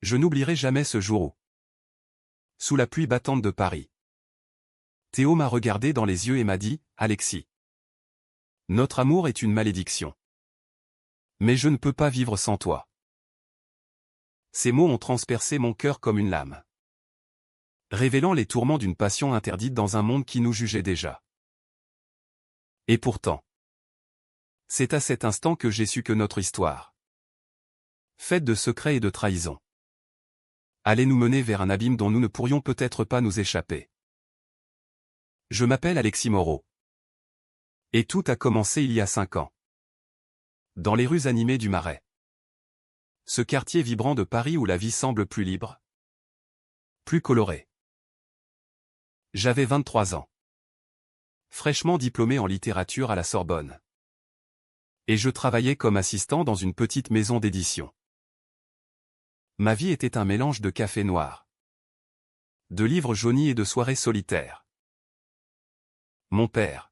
Je n'oublierai jamais ce jour où, sous la pluie battante de Paris, Théo m'a regardé dans les yeux et m'a dit, « Alexis, notre amour est une malédiction. Mais je ne peux pas vivre sans toi. » Ces mots ont transpercé mon cœur comme une lame, révélant les tourments d'une passion interdite dans un monde qui nous jugeait déjà. Et pourtant, c'est à cet instant que j'ai su que notre histoire, faite de secrets et de trahisons, allait nous mener vers un abîme dont nous ne pourrions peut-être pas nous échapper. Je m'appelle Alexis Moreau. Et tout a commencé il y a 5 ans. Dans les rues animées du Marais. Ce quartier vibrant de Paris où la vie semble plus libre, plus colorée. J'avais 23 ans. Fraîchement diplômé en littérature à la Sorbonne. Et je travaillais comme assistant dans une petite maison d'édition. Ma vie était un mélange de café noir, de livres jaunis et de soirées solitaires. Mon père,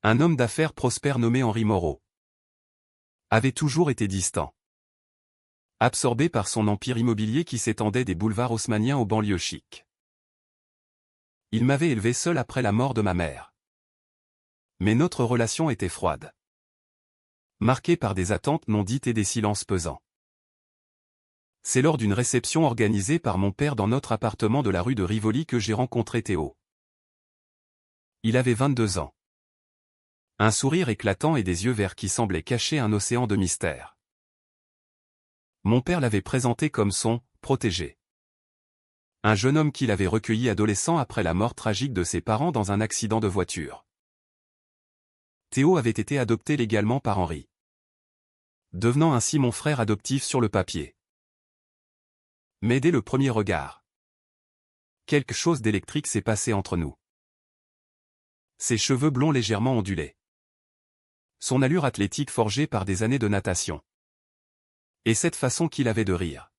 un homme d'affaires prospère nommé Henri Moreau, avait toujours été distant, absorbé par son empire immobilier qui s'étendait des boulevards haussmanniens aux banlieues chics. Il m'avait élevé seul après la mort de ma mère. Mais notre relation était froide, marquée par des attentes non dites et des silences pesants. C'est lors d'une réception organisée par mon père dans notre appartement de la rue de Rivoli que j'ai rencontré Théo. Il avait 22 ans. Un sourire éclatant et des yeux verts qui semblaient cacher un océan de mystère. Mon père l'avait présenté comme son « protégé ». Un jeune homme qu'il avait recueilli adolescent après la mort tragique de ses parents dans un accident de voiture. Théo avait été adopté légalement par Henri, devenant ainsi mon frère adoptif sur le papier. Mais dès le premier regard, quelque chose d'électrique s'est passé entre nous. Ses cheveux blonds légèrement ondulés. Son allure athlétique forgée par des années de natation. Et cette façon qu'il avait de rire.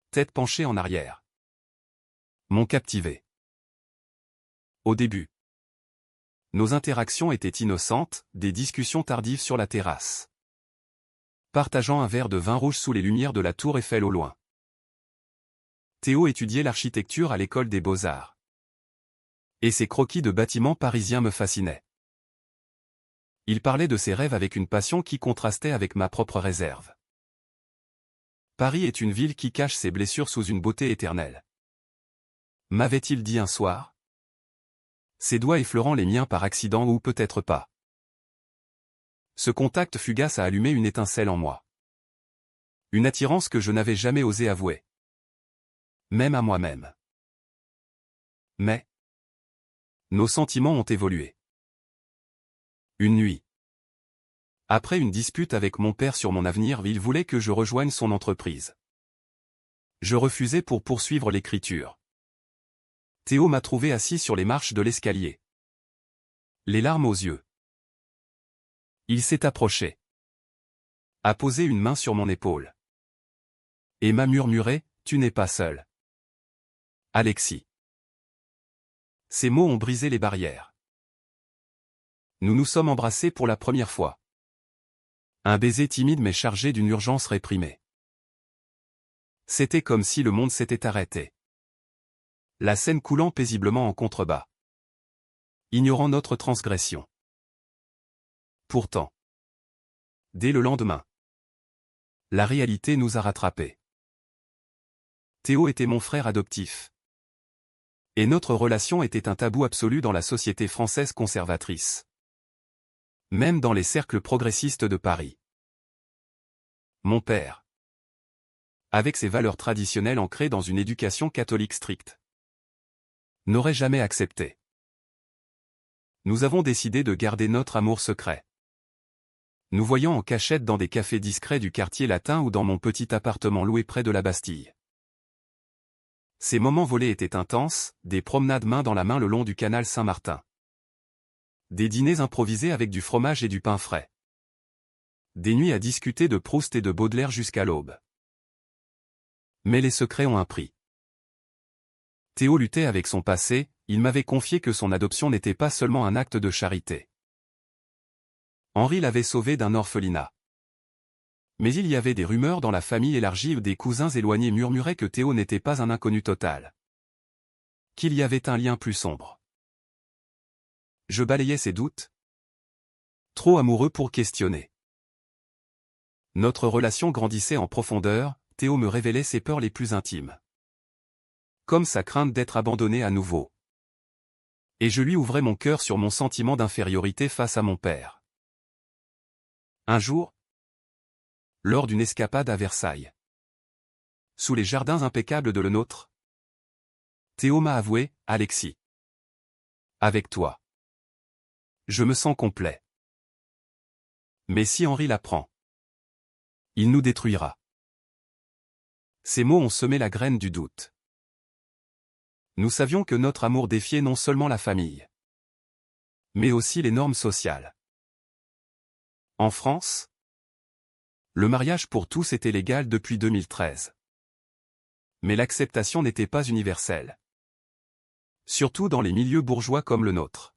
Tête penchée en arrière. M'ont captivé. Au début, nos interactions étaient innocentes, des discussions tardives sur la terrasse. Partageant un verre de vin rouge sous les lumières de la tour Eiffel au loin. Théo étudiait l'architecture à l'école des Beaux-Arts. Et ses croquis de bâtiments parisiens me fascinaient. Il parlait de ses rêves avec une passion qui contrastait avec ma propre réserve. Paris est une ville qui cache ses blessures sous une beauté éternelle. M'avait-il dit un soir? Ses doigts effleurant les miens par accident ou peut-être pas. Ce contact fugace a allumé une étincelle en moi. Une attirance que je n'avais jamais osé avouer. Même à moi-même. Mais nos sentiments ont évolué. Une nuit. Après une dispute avec mon père sur mon avenir, il voulait que je rejoigne son entreprise. Je refusai pour poursuivre l'écriture. Théo m'a trouvé assis sur les marches de l'escalier, les larmes aux yeux. Il s'est approché, a posé une main sur mon épaule, et m'a murmuré, « Tu n'es pas seul. Alexis. » Ces mots ont brisé les barrières. Nous nous sommes embrassés pour la première fois. Un baiser timide mais chargé d'une urgence réprimée. C'était comme si le monde s'était arrêté. La scène coulant paisiblement en contrebas. Ignorant notre transgression. Pourtant, dès le lendemain, la réalité nous a rattrapés. Théo était mon frère adoptif. Et notre relation était un tabou absolu dans la société française conservatrice. Même dans les cercles progressistes de Paris. Mon père, avec ses valeurs traditionnelles ancrées dans une éducation catholique stricte, n'aurait jamais accepté. Nous avons décidé de garder notre amour secret. Nous voyons en cachette dans des cafés discrets du quartier latin ou dans mon petit appartement loué près de la Bastille. Ces moments volés étaient intenses, des promenades main dans la main le long du canal Saint-Martin. Des dîners improvisés avec du fromage et du pain frais. Des nuits à discuter de Proust et de Baudelaire jusqu'à l'aube. Mais les secrets ont un prix. Théo luttait avec son passé, il m'avait confié que son adoption n'était pas seulement un acte de charité. Henri l'avait sauvé d'un orphelinat. Mais il y avait des rumeurs dans la famille élargie où des cousins éloignés murmuraient que Théo n'était pas un inconnu total. Qu'il y avait un lien plus sombre. Je balayais ces doutes. Trop amoureux pour questionner. Notre relation grandissait en profondeur, Théo me révélait ses peurs les plus intimes. Comme sa crainte d'être abandonné à nouveau. Et je lui ouvrais mon cœur sur mon sentiment d'infériorité face à mon père. Un jour, lors d'une escapade à Versailles, sous les jardins impeccables de le nôtre, Théo m'a avoué, « Alexis. Avec toi. Je me sens complet. Mais si Henri l'apprend, il nous détruira. » Ces mots ont semé la graine du doute. Nous savions que notre amour défiait non seulement la famille, mais aussi les normes sociales. En France, le mariage pour tous était légal depuis 2013. Mais l'acceptation n'était pas universelle. Surtout dans les milieux bourgeois comme le nôtre.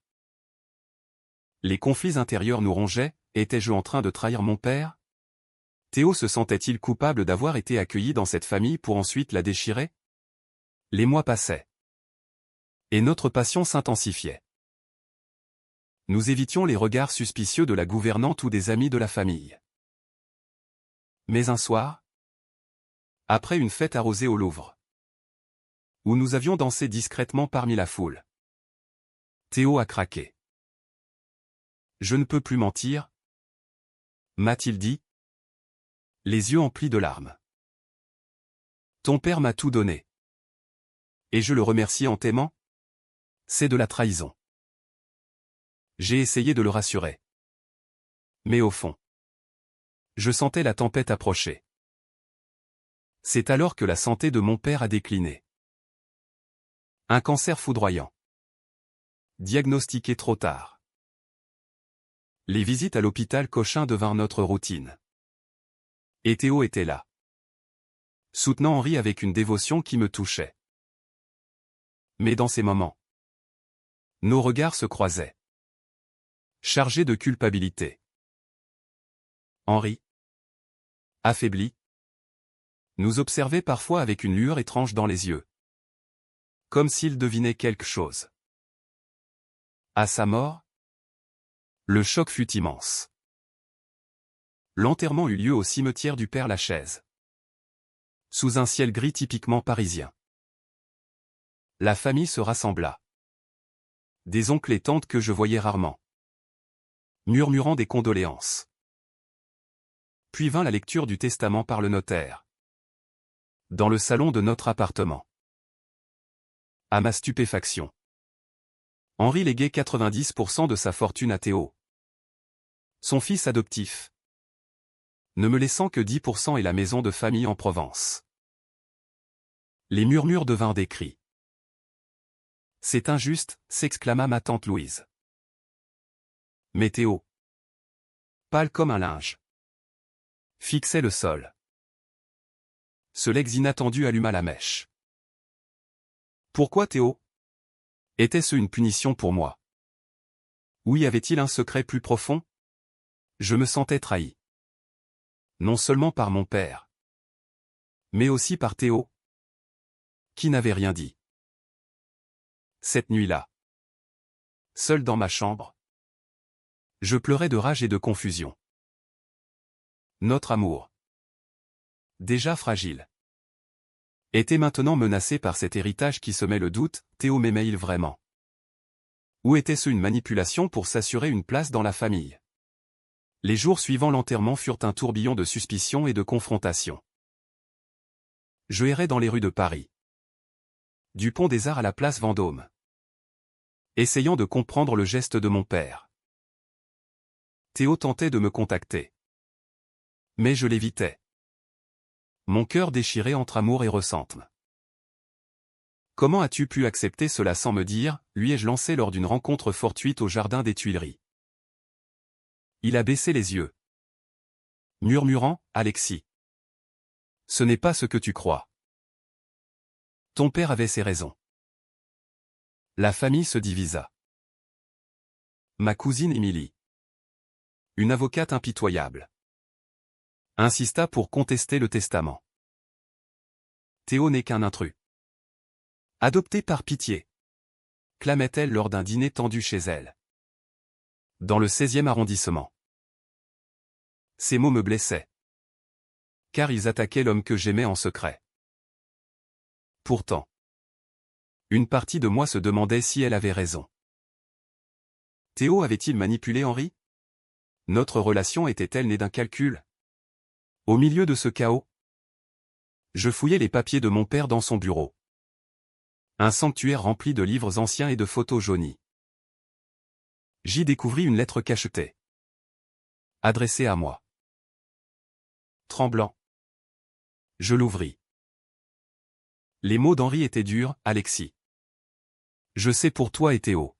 Les conflits intérieurs nous rongeaient. Étais-je en train de trahir mon père? Théo se sentait-il coupable d'avoir été accueilli dans cette famille pour ensuite la déchirer? Les mois passaient. Et notre passion s'intensifiait. Nous évitions les regards suspicieux de la gouvernante ou des amis de la famille. Mais un soir, après une fête arrosée au Louvre, où nous avions dansé discrètement parmi la foule, Théo a craqué. Je ne peux plus mentir, m'a-t-il dit, les yeux emplis de larmes. Ton père m'a tout donné. Et je le remercie en t'aimant? C'est de la trahison. J'ai essayé de le rassurer. Mais au fond, je sentais la tempête approcher. C'est alors que la santé de mon père a décliné. Un cancer foudroyant. Diagnostiqué trop tard. Les visites à l'hôpital Cochin devinrent notre routine. Et Théo était là, soutenant Henri avec une dévotion qui me touchait. Mais dans ces moments, nos regards se croisaient, chargés de culpabilité. Henri, affaibli, nous observait parfois avec une lueur étrange dans les yeux, comme s'il devinait quelque chose. À sa mort, le choc fut immense. L'enterrement eut lieu au cimetière du Père-Lachaise, sous un ciel gris typiquement parisien. La famille se rassembla. Des oncles et tantes que je voyais rarement, murmurant des condoléances. Puis vint la lecture du testament par le notaire, dans le salon de notre appartement. À ma stupéfaction, Henri léguait 90% de sa fortune à Théo, son fils adoptif, ne me laissant que 10% et la maison de famille en Provence. Les murmures devinrent des cris. C'est injuste, s'exclama ma tante Louise. Mais Théo, pâle comme un linge, fixait le sol. Ce legs inattendu alluma la mèche. Pourquoi Théo? Était-ce une punition pour moi? Ou y avait-il un secret plus profond? Je me sentais trahi. Non seulement par mon père, mais aussi par Théo, qui n'avait rien dit. Cette nuit-là, seul dans ma chambre, je pleurais de rage et de confusion. Notre amour, déjà fragile, était maintenant menacé par cet héritage qui semait le doute. Théo m'aimait-il vraiment? Ou était-ce une manipulation pour s'assurer une place dans la famille? Les jours suivant l'enterrement furent un tourbillon de suspicions et de confrontations. Je errais dans les rues de Paris, du pont des Arts à la place Vendôme, essayant de comprendre le geste de mon père. Théo tentait de me contacter, mais je l'évitais. Mon cœur déchiré entre amour et ressentiment. Comment as-tu pu accepter cela sans me dire, lui ai-je lancé lors d'une rencontre fortuite au jardin des Tuileries. Il a baissé les yeux, murmurant, Alexis. Ce n'est pas ce que tu crois. Ton père avait ses raisons. La famille se divisa. Ma cousine Émilie, une avocate impitoyable, insista pour contester le testament. Théo n'est qu'un intrus. Adopté par pitié, clamait-elle lors d'un dîner tendu chez elle. Dans le 16e arrondissement. Ces mots me blessaient. Car ils attaquaient l'homme que j'aimais en secret. Pourtant, une partie de moi se demandait si elle avait raison. Théo avait-il manipulé Henri? Notre relation était-elle née d'un calcul? Au milieu de ce chaos, je fouillais les papiers de mon père dans son bureau. Un sanctuaire rempli de livres anciens et de photos jaunies. J'y découvris une lettre cachetée. Adressée à moi. Tremblant, je l'ouvris. Les mots d'Henri étaient durs, Alexis. Je sais pour toi et Théo.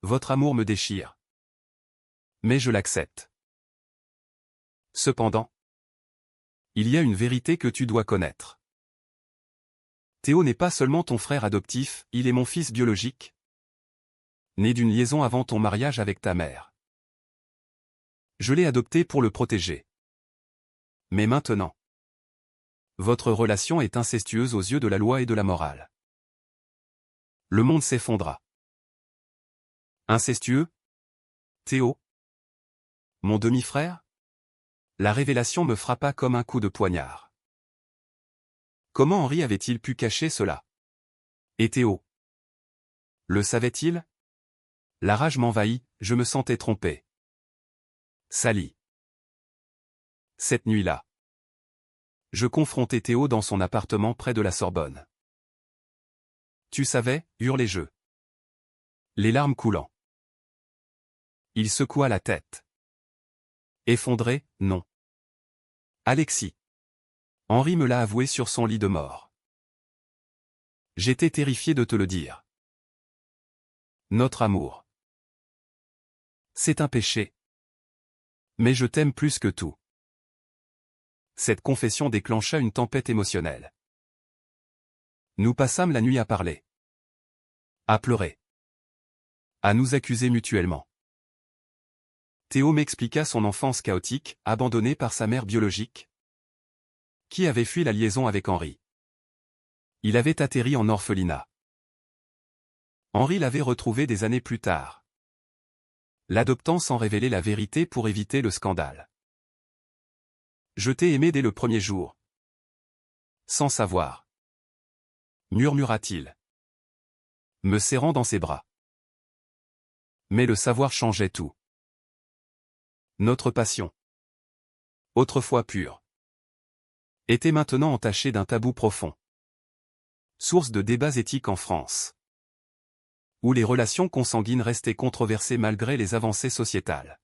Votre amour me déchire. Mais je l'accepte. Cependant, il y a une vérité que tu dois connaître. Théo n'est pas seulement ton frère adoptif, il est mon fils biologique. Né d'une liaison avant ton mariage avec ta mère. Je l'ai adopté pour le protéger. Mais maintenant, votre relation est incestueuse aux yeux de la loi et de la morale. Le monde s'effondra. Incestueux? Théo? Mon demi-frère? La révélation me frappa comme un coup de poignard. Comment Henri avait-il pu cacher cela? Et Théo? Le savait-il? La rage m'envahit, je me sentais trompé. Sali. Cette nuit-là, je confrontai Théo dans son appartement près de la Sorbonne. Tu savais, hurlai-je. Les larmes coulant. Il secoua la tête. Effondré, non. Alexis. Henri me l'a avoué sur son lit de mort. J'étais terrifié de te le dire. Notre amour. C'est un péché. Mais je t'aime plus que tout. Cette confession déclencha une tempête émotionnelle. Nous passâmes la nuit à parler. À pleurer. À nous accuser mutuellement. Théo m'expliqua son enfance chaotique, abandonnée par sa mère biologique, qui avait fui la liaison avec Henri. Il avait atterri en orphelinat. Henri l'avait retrouvé des années plus tard, l'adoptant sans révéler la vérité pour éviter le scandale. Je t'ai aimé dès le premier jour. Sans savoir. Murmura-t-il, me serrant dans ses bras. Mais le savoir changeait tout. Notre passion, autrefois pure, était maintenant entachée d'un tabou profond. Source de débats éthiques en France, où les relations consanguines restaient controversées malgré les avancées sociétales.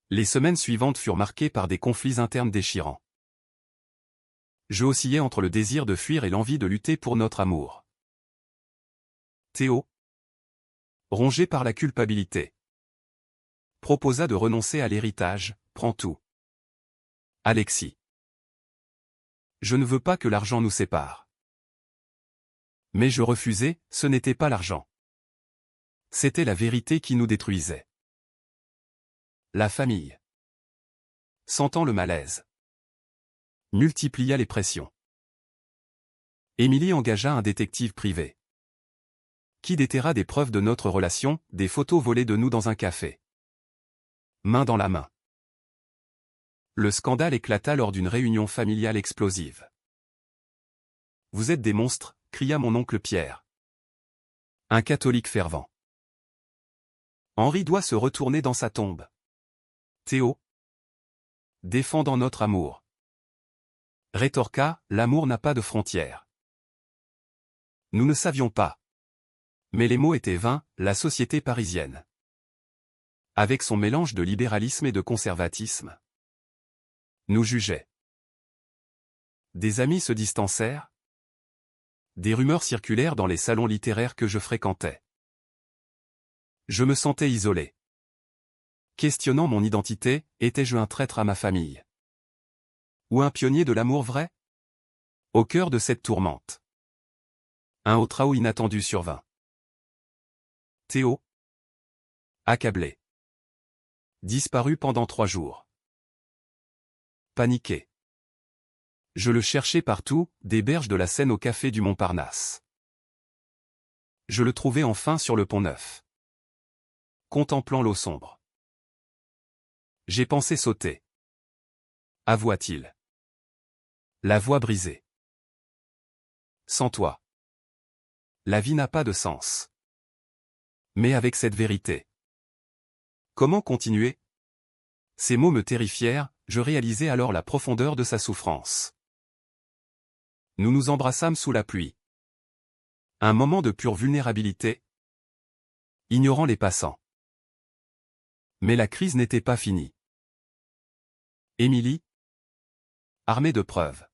Les semaines suivantes furent marquées par des conflits internes déchirants. Je oscillais entre le désir de fuir et l'envie de lutter pour notre amour. Théo, rongé par la culpabilité, proposa de renoncer à l'héritage, prends tout. Alexis. Je ne veux pas que l'argent nous sépare. Mais je refusai, ce n'était pas l'argent. C'était la vérité qui nous détruisait. La famille, sentant le malaise, multiplia les pressions. Émilie engagea un détective privé, qui déterra des preuves de notre relation, des photos volées de nous dans un café. Main dans la main. Le scandale éclata lors d'une réunion familiale explosive. Vous êtes des monstres, cria mon oncle Pierre. Un catholique fervent. Henri doit se retourner dans sa tombe. Théo, défendant notre amour. Rétorqua, l'amour n'a pas de frontières. Nous ne savions pas. Mais les mots étaient vains, la société parisienne, avec son mélange de libéralisme et de conservatisme, nous jugeait. Des amis se distancèrent. Des rumeurs circulèrent dans les salons littéraires que je fréquentais. Je me sentais isolé. Questionnant mon identité, étais-je un traître à ma famille? Ou un pionnier de l'amour vrai? Au cœur de cette tourmente, un autre chaos inattendu survint. Théo, accablé, disparut pendant 3 jours. Paniqué. Je le cherchais partout, des berges de la Seine au café du Montparnasse. Je le trouvais enfin sur le Pont-Neuf, contemplant l'eau sombre. J'ai pensé sauter, avoua-t-il. La voix brisée. Sans toi, la vie n'a pas de sens. Mais avec cette vérité, comment continuer? Ces mots me terrifièrent, je réalisai alors la profondeur de sa souffrance. Nous nous embrassâmes sous la pluie. Un moment de pure vulnérabilité, ignorant les passants. Mais la crise n'était pas finie. Émilie, armée de preuves,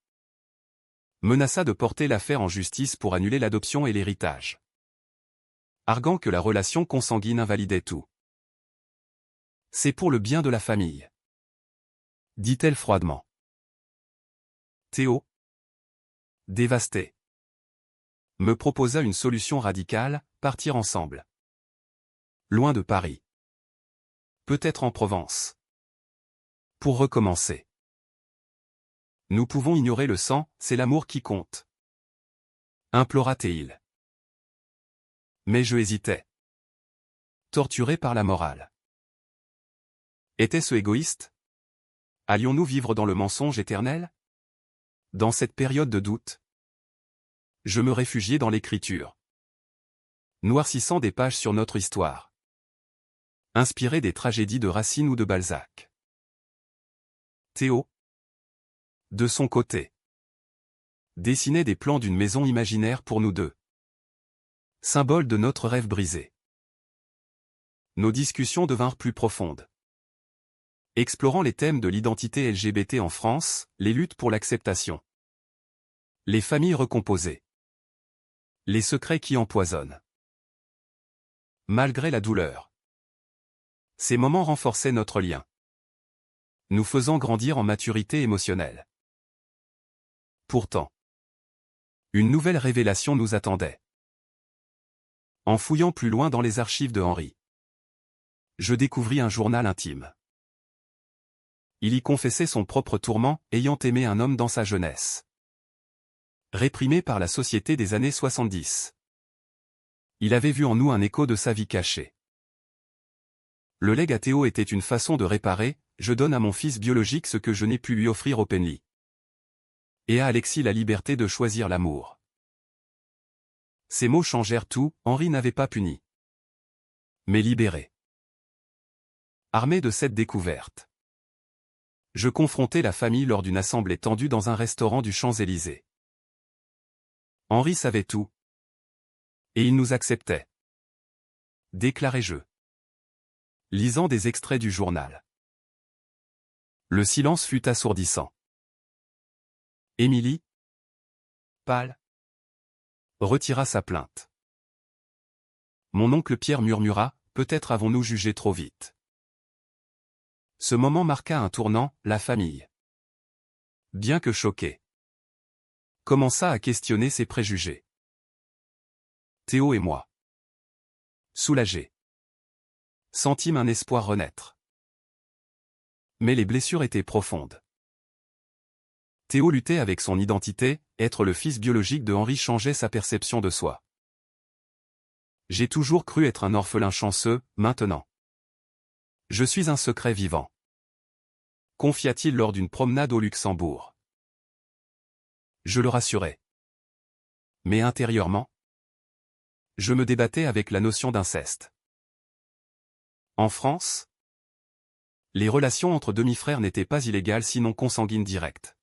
menaça de porter l'affaire en justice pour annuler l'adoption et l'héritage, arguant que la relation consanguine invalidait tout. C'est pour le bien de la famille, dit-elle froidement. Théo, dévasté, me proposa une solution radicale, partir ensemble. Loin de Paris. Peut-être en Provence. Pour recommencer. Nous pouvons ignorer le sang, c'est l'amour qui compte. Implora Théil. Mais je hésitais. Torturé par la morale. Était-ce égoïste? Allions-nous vivre dans le mensonge éternel? Dans cette période de doute, je me réfugiais dans l'écriture, noircissant des pages sur notre histoire, inspiré des tragédies de Racine ou de Balzac. Théo, de son côté, dessinait des plans d'une maison imaginaire pour nous deux, symbole de notre rêve brisé. Nos discussions devinrent plus profondes, explorant les thèmes de l'identité LGBT en France, les luttes pour l'acceptation, les familles recomposées, les secrets qui empoisonnent. Malgré la douleur, ces moments renforçaient notre lien, nous faisant grandir en maturité émotionnelle. Pourtant, une nouvelle révélation nous attendait. En fouillant plus loin dans les archives de Henri, je découvris un journal intime. Il y confessait son propre tourment, ayant aimé un homme dans sa jeunesse, réprimé par la société des années 70. Il avait vu en nous un écho de sa vie cachée. Le legs à Théo était une façon de réparer, je donne à mon fils biologique ce que je n'ai pu lui offrir openly. Et à Alexis la liberté de choisir l'amour. Ces mots changèrent tout, Henri n'avait pas puni, mais libéré. Armé de cette découverte, je confrontai la famille lors d'une assemblée tendue dans un restaurant du Champs-Élysées. Henri savait tout. Et il nous acceptait. Déclarai-je, lisant des extraits du journal. Le silence fut assourdissant. Émilie, pâle, retira sa plainte. Mon oncle Pierre murmura, peut-être avons-nous jugé trop vite. Ce moment marqua un tournant, la famille, bien que choquée, commença à questionner ses préjugés. Théo et moi, soulagés, sentîmes un espoir renaître. Mais les blessures étaient profondes. Théo luttait avec son identité, être le fils biologique de Henri changeait sa perception de soi. J'ai toujours cru être un orphelin chanceux, maintenant. Je suis un secret vivant. Confia-t-il lors d'une promenade au Luxembourg. Je le rassurai. Mais intérieurement, je me débattais avec la notion d'inceste. En France, les relations entre demi-frères n'étaient pas illégales sinon consanguines directes.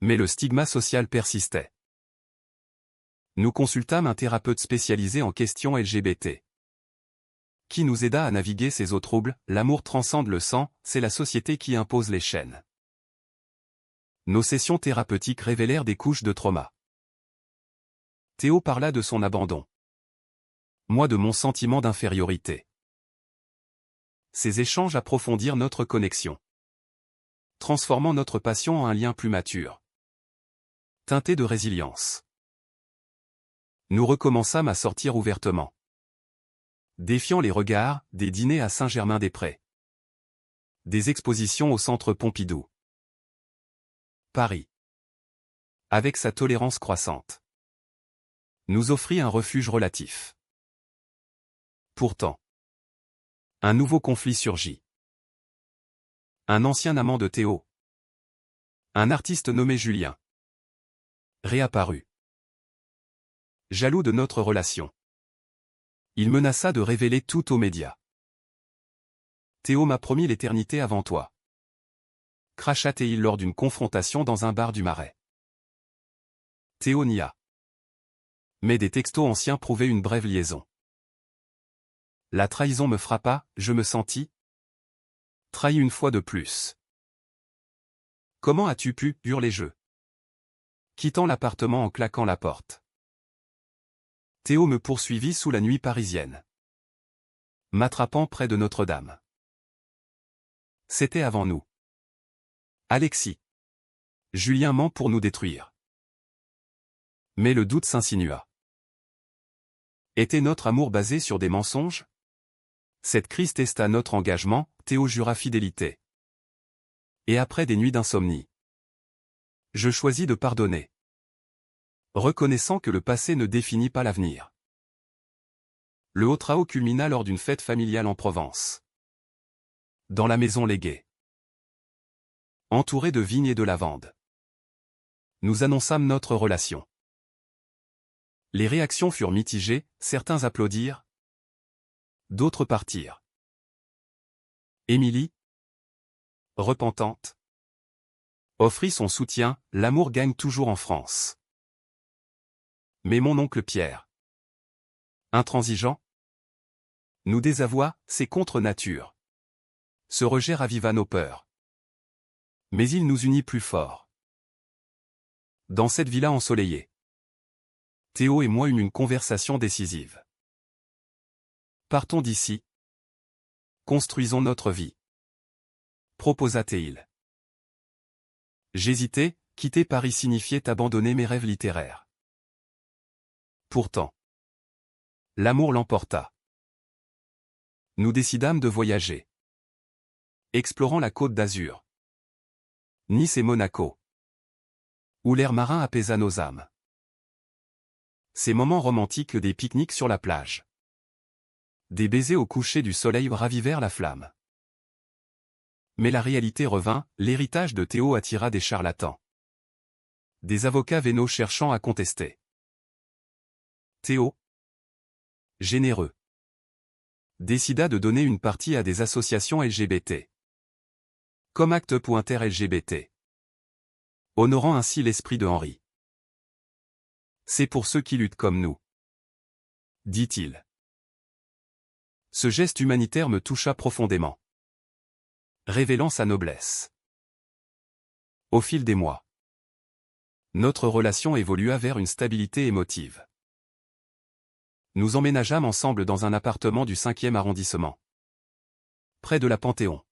Mais le stigma social persistait. Nous consultâmes un thérapeute spécialisé en questions LGBT, qui nous aida à naviguer ces eaux troubles. L'amour transcende le sang, c'est la société qui impose les chaînes. Nos sessions thérapeutiques révélèrent des couches de trauma. Théo parla de son abandon. Moi de mon sentiment d'infériorité. Ces échanges approfondirent notre connexion, transformant notre passion en un lien plus mature, teinté de résilience. Nous recommençâmes à sortir ouvertement, défiant les regards, des dîners à Saint-Germain-des-Prés, des expositions au centre Pompidou. Paris, avec sa tolérance croissante, nous offrit un refuge relatif. Pourtant, un nouveau conflit surgit. Un ancien amant de Théo, un artiste nommé Julien, réapparut. Jaloux de notre relation, il menaça de révéler tout aux médias. Théo m'a promis l'éternité avant toi, cracha-t-il lors d'une confrontation dans un bar du Marais. Théo nia. Mais des textos anciens prouvaient une brève liaison. La trahison me frappa, je me sentis trahi une fois de plus. Comment as-tu pu, hurlai-je, quittant l'appartement en claquant la porte. Théo me poursuivit sous la nuit parisienne, m'attrapant près de Notre-Dame. C'était avant nous. Alexis. Julien ment pour nous détruire. Mais le doute s'insinua. Était notre amour basé sur des mensonges? Cette crise testa notre engagement, Théo jura fidélité. Et après des nuits d'insomnie, je choisis de pardonner, reconnaissant que le passé ne définit pas l'avenir. Le haut trao culmina lors d'une fête familiale en Provence. Dans la maison léguée, entourée de vignes et de lavandes, nous annonçâmes notre relation. Les réactions furent mitigées, certains applaudirent, d'autres partirent. Émilie, repentante, offrit son soutien, l'amour gagne toujours en France. Mais mon oncle Pierre, intransigeant, nous désavoua, c'est contre nature. Ce rejet raviva nos peurs. Mais il nous unit plus fort. Dans cette villa ensoleillée, Théo et moi eûmes une conversation décisive. Partons d'ici. Construisons notre vie, proposa-t-il. J'hésitais, quitter Paris signifiait abandonner mes rêves littéraires. Pourtant, l'amour l'emporta. Nous décidâmes de voyager, explorant la côte d'Azur, Nice et Monaco, où l'air marin apaisa nos âmes. Ces moments romantiques des pique-niques sur la plage, des baisers au coucher du soleil ravivèrent la flamme. Mais la réalité revint, l'héritage de Théo attira des charlatans, des avocats vénaux cherchant à contester. Théo, généreux, décida de donner une partie à des associations LGBT, comme Acte.LGBT, honorant ainsi l'esprit de Henri. C'est pour ceux qui luttent comme nous, dit-il. Ce geste humanitaire me toucha profondément, révélant sa noblesse. Au fil des mois, notre relation évolua vers une stabilité émotive. Nous emménageâmes ensemble dans un appartement du 5e arrondissement, près de la Panthéon.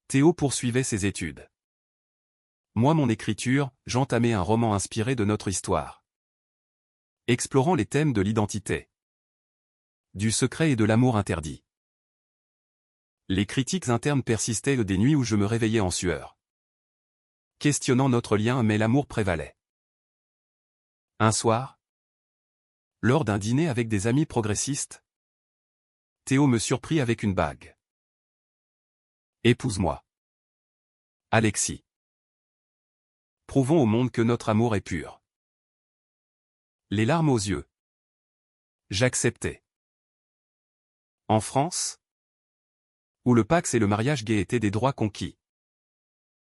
Théo poursuivait ses études. Moi mon écriture, j'entamais un roman inspiré de notre histoire, explorant les thèmes de l'identité, du secret et de l'amour interdit. Les critiques internes persistaient des nuits où je me réveillais en sueur, questionnant notre lien mais l'amour prévalait. Un soir, lors d'un dîner avec des amis progressistes, Théo me surprit avec une bague. Épouse-moi. Alexis. Prouvons au monde que notre amour est pur. Les larmes aux yeux. J'acceptais. En France, où le Pacs et le mariage gay étaient des droits conquis,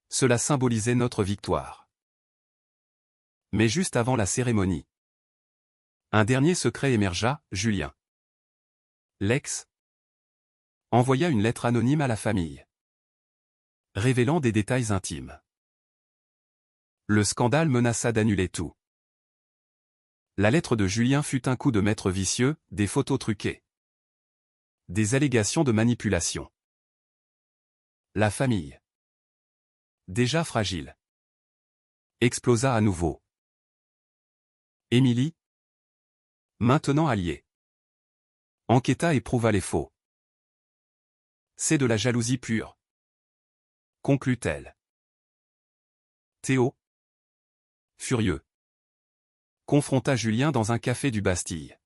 cela symbolisait notre victoire. Mais juste avant la cérémonie, un dernier secret émergea, Julien, l'ex, envoya une lettre anonyme à la famille, révélant des détails intimes. Le scandale menaça d'annuler tout. La lettre de Julien fut un coup de maître vicieux, des photos truquées, des allégations de manipulation. La famille, déjà fragile, explosa à nouveau. Émilie, maintenant alliée, enquêta et prouva les faux. C'est de la jalousie pure, conclut-elle. Théo, furieux, confronta Julien dans un café du Bastille.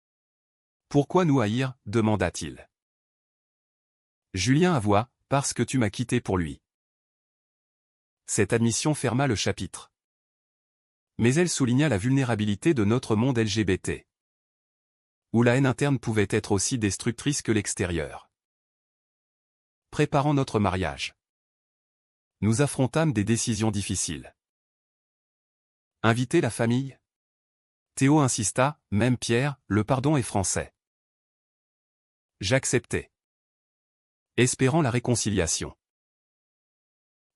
« Pourquoi nous haïr ?» demanda-t-il. Julien avoua, « Parce que tu m'as quitté pour lui. » Cette admission ferma le chapitre. Mais elle souligna la vulnérabilité de notre monde LGBT, où la haine interne pouvait être aussi destructrice que l'extérieur. Préparant notre mariage, nous affrontâmes des décisions difficiles. Inviter la famille? Théo insista, même Pierre, le pardon est français. J'acceptai, espérant la réconciliation.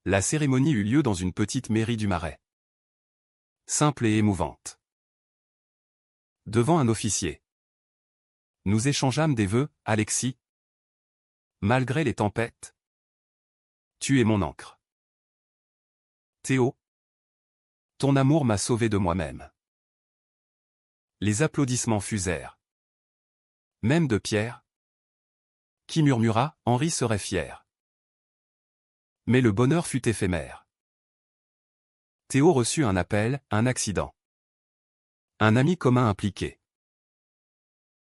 La cérémonie eut lieu dans une petite mairie du Marais. Simple et émouvante. Devant un officier, nous échangeâmes des vœux, Alexis. Malgré les tempêtes, tu es mon ancre. Théo, ton amour m'a sauvé de moi-même. Les applaudissements fusèrent. Même de Pierre, qui murmura, Henri serait fier. Mais le bonheur fut éphémère. Théo reçut un appel, un accident. Un ami commun impliqué.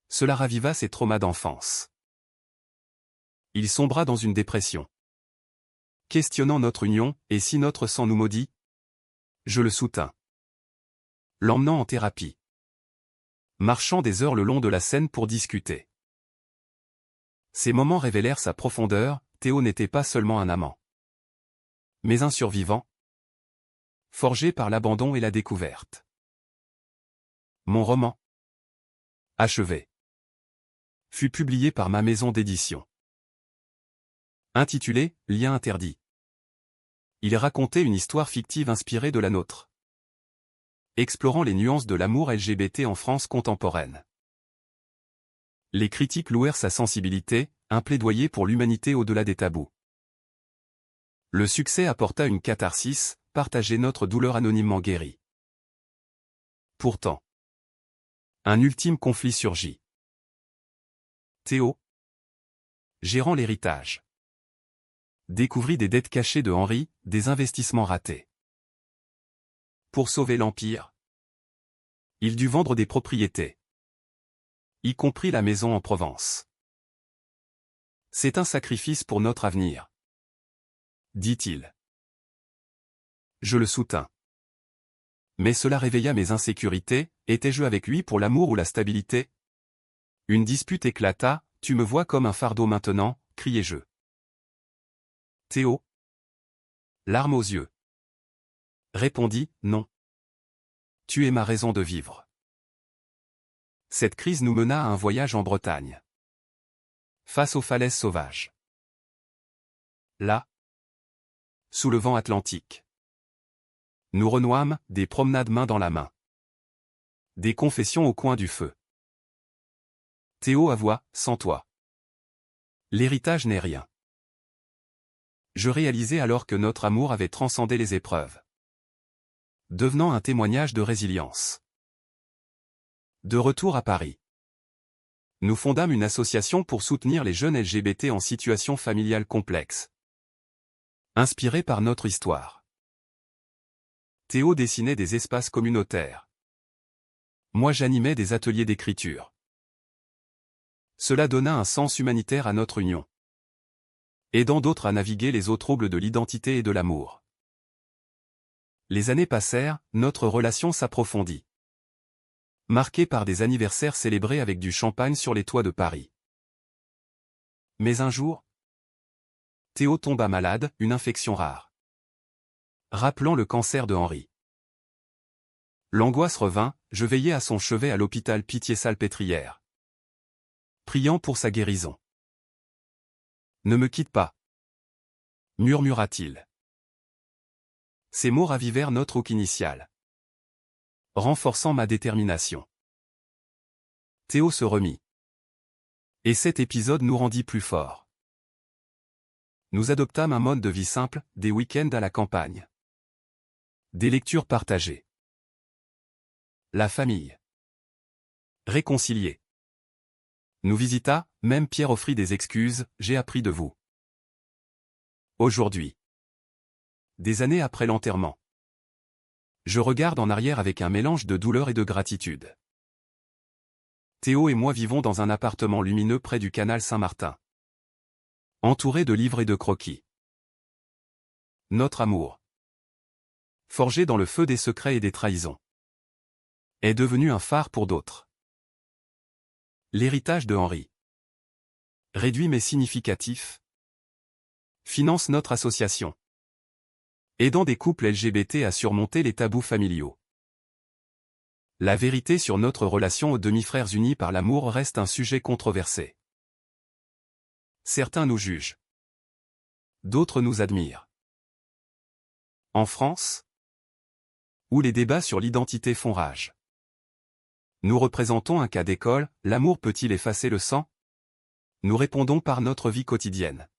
Cela raviva ses traumas d'enfance. Il sombra dans une dépression. Questionnant notre union, et si notre sang nous maudit? Je le soutins. L'emmenant en thérapie. Marchant des heures le long de la Seine pour discuter. Ces moments révélèrent sa profondeur, Théo n'était pas seulement un amant, mais un survivant, forgé par l'abandon et la découverte. Mon roman, achevé, fut publié par ma maison d'édition. Intitulé « Lien interdit ». Il racontait une histoire fictive inspirée de la nôtre, explorant les nuances de l'amour LGBT en France contemporaine. Les critiques louèrent sa sensibilité, un plaidoyer pour l'humanité au-delà des tabous. Le succès apporta une catharsis, partager notre douleur anonymement guérie. Pourtant, un ultime conflit surgit. Théo, gérant l'héritage, découvrit des dettes cachées de Henri, des investissements ratés. Pour sauver l'Empire, il dut vendre des propriétés, y compris la maison en Provence. C'est un sacrifice pour notre avenir, dit-il. Je le soutins. Mais cela réveilla mes insécurités, étais-je avec lui pour l'amour ou la stabilité? Une dispute éclata, tu me vois comme un fardeau maintenant, criai-je. Théo, larmes aux yeux, répondit, non. Tu es ma raison de vivre. Cette crise nous mena à un voyage en Bretagne. Face aux falaises sauvages. Là, sous le vent atlantique, nous renouâmes, des promenades main dans la main. Des confessions au coin du feu. Théo avoua, sans toi, l'héritage n'est rien. Je réalisais alors que notre amour avait transcendé les épreuves, devenant un témoignage de résilience. De retour à Paris, nous fondâmes une association pour soutenir les jeunes LGBT en situation familiale complexe. Inspiré par notre histoire, Théo dessinait des espaces communautaires. Moi j'animais des ateliers d'écriture. Cela donna un sens humanitaire à notre union, aidant d'autres à naviguer les eaux troubles de l'identité et de l'amour. Les années passèrent, notre relation s'approfondit, marquée par des anniversaires célébrés avec du champagne sur les toits de Paris. Mais un jour, Théo tomba malade, une infection rare, rappelant le cancer de Henri. L'angoisse revint, je veillais à son chevet à l'hôpital Pitié-Salpêtrière, priant pour sa guérison. Ne me quitte pas, murmura-t-il. Ces mots ravivèrent notre hook initial, renforçant ma détermination. Théo se remit. Et cet épisode nous rendit plus forts. Nous adoptâmes un mode de vie simple, des week-ends à la campagne. Des lectures partagées. La famille. Réconciliée. Nous visita, même Pierre offrit des excuses, j'ai appris de vous. Aujourd'hui, Des années après l'enterrement. Je regarde en arrière avec un mélange de douleur et de gratitude. Théo et moi vivons dans un appartement lumineux près du canal Saint-Martin. Entouré de livres et de croquis. Notre amour, forgé dans le feu des secrets et des trahisons, est devenu un phare pour d'autres. L'héritage de Henri, réduit mais significatif, finance notre association, aidant des couples LGBT à surmonter les tabous familiaux. La vérité sur notre relation aux demi-frères unis par l'amour reste un sujet controversé. Certains nous jugent. D'autres nous admirent. En France, où les débats sur l'identité font rage, nous représentons un cas d'école, l'amour peut-il effacer le sang? Nous répondons par notre vie quotidienne,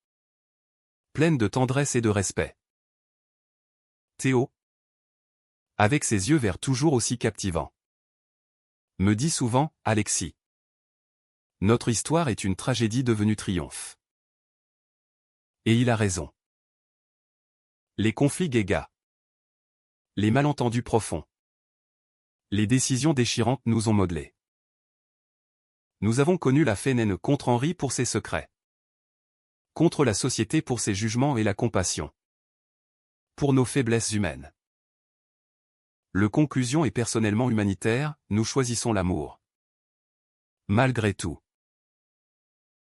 pleine de tendresse et de respect. Théo, avec ses yeux verts toujours aussi captivants, me dit souvent, Alexis, notre histoire est une tragédie devenue triomphe. Et il a raison. Les conflits guégas, les malentendus profonds, les décisions déchirantes nous ont modelés. Nous avons connu la Fénène contre Henri pour ses secrets, contre la société pour ses jugements et la compassion, pour nos faiblesses humaines. Le conclusion est personnellement humanitaire, nous choisissons l'amour. Malgré tout.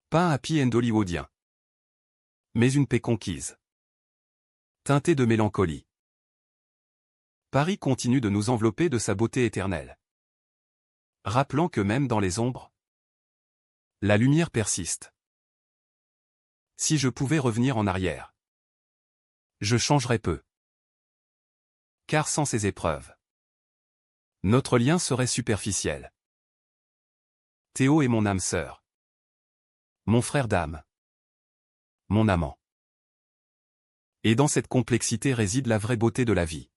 Pas un happy end hollywoodien, mais une paix conquise, teintée de mélancolie. Paris continue de nous envelopper de sa beauté éternelle, rappelant que même dans les ombres, la lumière persiste. Si je pouvais revenir en arrière, je changerais peu. Car sans ces épreuves, notre lien serait superficiel. Théo est mon âme sœur, mon frère d'âme, mon amant. Et dans cette complexité réside la vraie beauté de la vie.